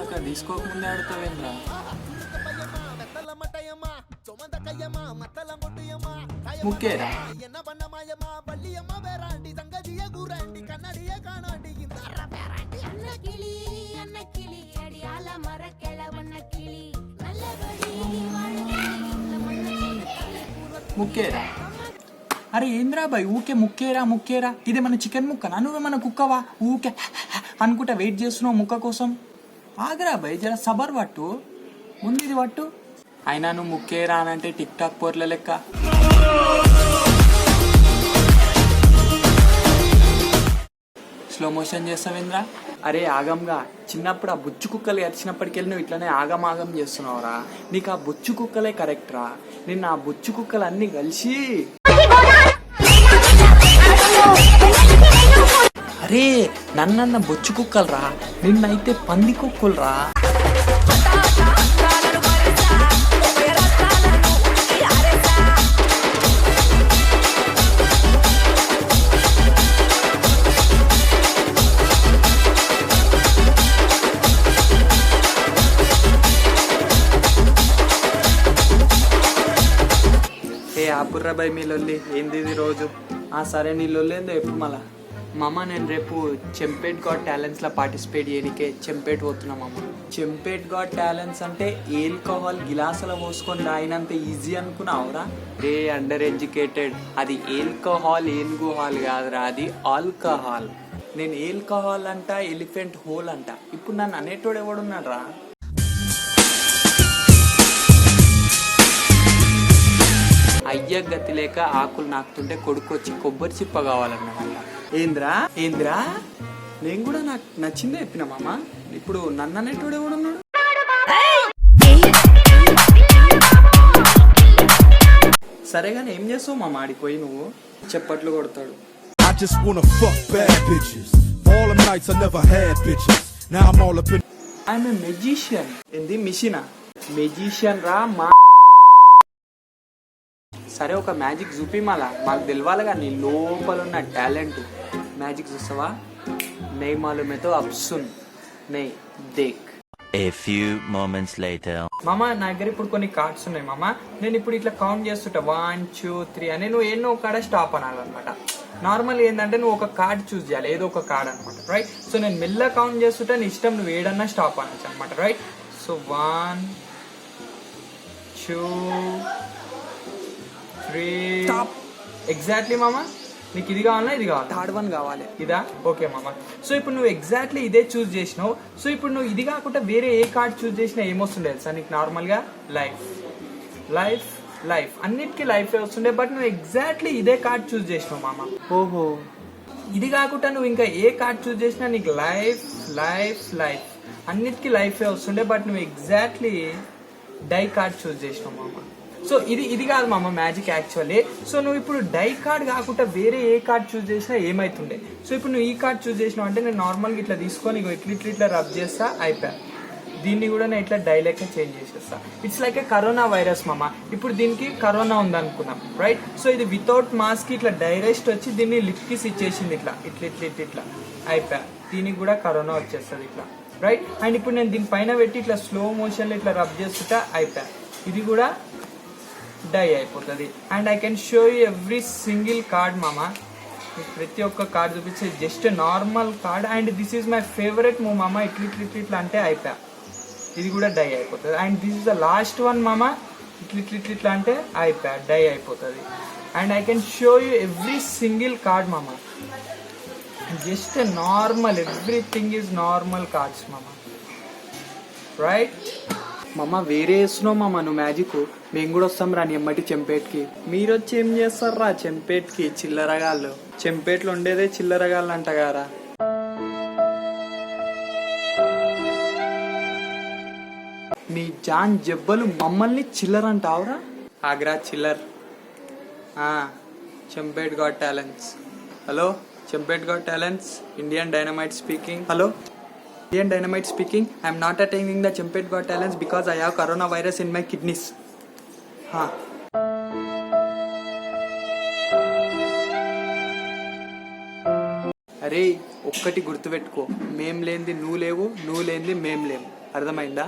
అక్కడ తీసుకోకముందే ఆడుతావేంద్రా? ముక్కేరా? ముక్కేరా? అరే ఏంద్రా బాయ్ ఊకే ముక్కేరా ముక్కేరా, ఇదేమన్నా చికెన్ ముక్కనా? నువ్వేమన్నా కుక్కవా? ఊకే అనుకుంటా వెయిట్ చేస్తున్నావు ముక్క కోసం. ఆగరా బాయ్, జర సబర్ పట్టు, ముందు ఇది పట్టు. అయినా నువ్వు ముక్కేరా అని అంటే టిక్ టాక్ పోర్ల లెక్క. స్లో మోషన్ చేస్తావేంద్రా? అరే ఆగంగా, చిన్నప్పుడు ఆ బుచ్చు కుక్కలు వచ్చినప్పటికెళ్ళి నువ్వు ఇట్లనే ఆగం ఆగం చేస్తున్నావురా. నీకు ఆ బుచ్చు కుక్కలే కరెక్ట్ రా. నిన్న ఆ బుచ్చు కుక్కలు అన్ని కలిసి అరే నన్న బొచ్చు కుక్కలు రా, నిన్నైతే పంది కుక్కలు రా. ఆపుర్రా బాయ్ మీ లొల్లి, ఏంది ఇది రోజు? సరే నీ లొల్లేందో ఎప్పుడు మళ్ళా. మామ నేను రేపు చెంపేట్ గాట్ టాలెంట్స్ లో పార్టిసిపేట్ చేయడానికే చెంపేట్ పోతున్నా మామ. చెంపేట్ గాట్ టాలెంట్స్ అంటే ఆల్కహాల్ గిలాసులో పోసుకొని తాగినంత ఈజీ అనుకున్నావురా? రే అండర్ ఎడ్యుకేటెడ్, అది ఆల్కహాల్ ఏనుగుహాల్ కాదురా, అది ఆల్కహాల్. నేను ఆల్కహాల్ అంట, ఎలిఫెంట్ హోల్ అంట. ఇప్పుడు నన్ను అనేటోడు ఎవడున్నాడు రా? అయ్య గతి లేక ఆకులు నాకుతుంటే కొడుకు వచ్చి కొబ్బరి చిప్ప కావాలన్నమాట. ఏంద్రా ఏంద్రా, నేను కూడా నాకు నచ్చిందే చెప్పిన మామ. ఇప్పుడు నన్ను అనేటోడు ఎవడున్నాడు? సరేగానే ఏం చేస్తావు మామ? ఆడిపోయి నువ్వు చెప్పట్లు కొడతాడు. I'm a magician. ఏంది మిషినా? మెజిషియన్ రా మా. సరే ఒక మ్యాజిక్ చూపి మళ్ళా, మాకు తెలియాలిగా నీ లోపల ఉన్న టాలెంట్. మ్యాజిక్ చూస్తావా? నై మాలుమేతో అప్సున్ నై దేక్. A few moments later. మామ నా దగ్గర ఇప్పుడు కొన్ని కార్డ్స్ ఉన్నాయి మామ. నేను ఇప్పుడు ఇట్లా కౌంట్ చేస్తుంటా 1 2 3 అని. నువ్వు ఎన్నో కాడ స్టాప్ అనాలన్నమాట. నార్మల్ ఏంటంటే నువ్వు ఒక కార్డ్ చూస్ చేయాలి, ఏదో ఒక కార్డ్ అనమాట, రైట్? సో నేను మెల్ల కౌంట్ చేస్తుంటా, నీ ఇష్టం, నువ్వు ఏడన్నా స్టాప్ అనొచ్చు అనమాట, రైట్? So 1 2 3 stop. ఎగ్జాక్ట్లీ మామ, నీకు ఇది కావాలా ఇది కావాలి? థర్డ్ వన్ కావాలి. ఇదా? ఓకే మామ. సో ఇప్పుడు నువ్వు ఎగ్జాక్ట్లీ ఇదే చూస్ చేసినావు. సో ఇప్పుడు నువ్వు ఇది కాకుండా వేరే ఏ కార్డ్ చూస్ చేసినా ఏమొస్తుండే సార్ నీకు? నార్మల్గా లైఫ్ లైఫ్ లైఫ్ అన్నిటికీ లైఫ్ వస్తుండే. బట్ నువ్వు ఎగ్జాక్ట్లీ ఇదే కార్డ్ చూస్ చేసినావు మామ. ఓహో, ఇది కాకుండా నువ్వు ఇంకా ఏ కార్డ్ చూస్ చేసినా నీకు లైఫ్ లైఫ్ లైఫ్ అన్నిటికీ లైఫే వస్తుండే. బట్ నువ్వు ఎగ్జాక్ట్లీ డై కార్డ్ చూస్ చేసినావు మామ. సో ఇది కాదు మామ మ్యాజిక్ యాక్చువల్లీ. సో నువ్వు ఇప్పుడు డై కార్డ్ కాకుండా వేరే ఏ కార్డ్ చూస్ చేసినా ఏమైతుండే? సో ఇప్పుడు నువ్వు ఈ కార్డ్ చూస్ చేసినావు అంటే నేను నార్మల్గా ఇట్లా తీసుకొని ఇట్లా రబ్ చేస్తా, అయిపోయా. దీన్ని కూడా నేను ఇట్లా డై లెక్క చేంజ్ చేసేస్తా. It's like A corona virus మామ. ఇప్పుడు దీనికి కరోనా ఉందనుకున్నాం, రైట్? సో ఇది వితౌట్ మాస్క్ ఇట్లా డైరెక్ట్ వచ్చి దీన్ని లిప్కిస్ ఇచ్చేసింది, ఇట్లా ఇట్లా ఇట్లా ఇట్లా ఇట్లా అయిపోయా. దీనికి కూడా కరోనా వచ్చేస్తుంది ఇట్లా, రైట్? అండ్ ఇప్పుడు నేను దీని పైన పెట్టి ఇట్లా స్లో మోషన్లో ఇట్లా రబ్ చేస్తుంటా, అయిపోయా. ఇది కూడా డై అయిపోతుంది. And I can show you every single card మామ. ప్రతి ఒక్క కార్డ్ చూపించే just normal card. And this is my favourite move మామ. ఇట్లా ఇట్లా ఇట్లా ఇట్లా అంటే అయిపోయా, ఇది కూడా డై అయిపోతుంది. And this is the last one మామ. ఇట్లా ఇట్లా ఇట్లా ఇట్లా అంటే అయిపోయా, డై అయిపోతుంది. And I can show you every single card మామ. Just normal, everything is normal cards మామ, రైట్? మామ వేరే వేస్తున్నావు మామ నువ్వు మ్యాజిక్. మేము కూడా వస్తాం రా నీ అమ్మటి చెంపేట్కి. మీరు వచ్చి ఏం చేస్తారు రా చెంపేట్కి? చిల్లరగాళ్ళు. చెంపేట్లు ఉండేదే చిల్లరగాళ్ళు అంట గారా. మీ జాన్ జబ్బలు మమ్మల్ని చిల్లర అంటావురా? ఆగ్రా చిల్లర్. Chempet got talents. Hello, Chempet got talents, Indian dynamite speaking. Hello, Indian Dynamite speaking. I am not attending the Chempet Got Talents because I have coronavirus in my kidneys. అరే ఒక్కటి గుర్తుపెట్టుకో, మేం లేనిది నువ్వు లేవు, నువ్వు లేనిది మేం లేవు. అర్థమైందా?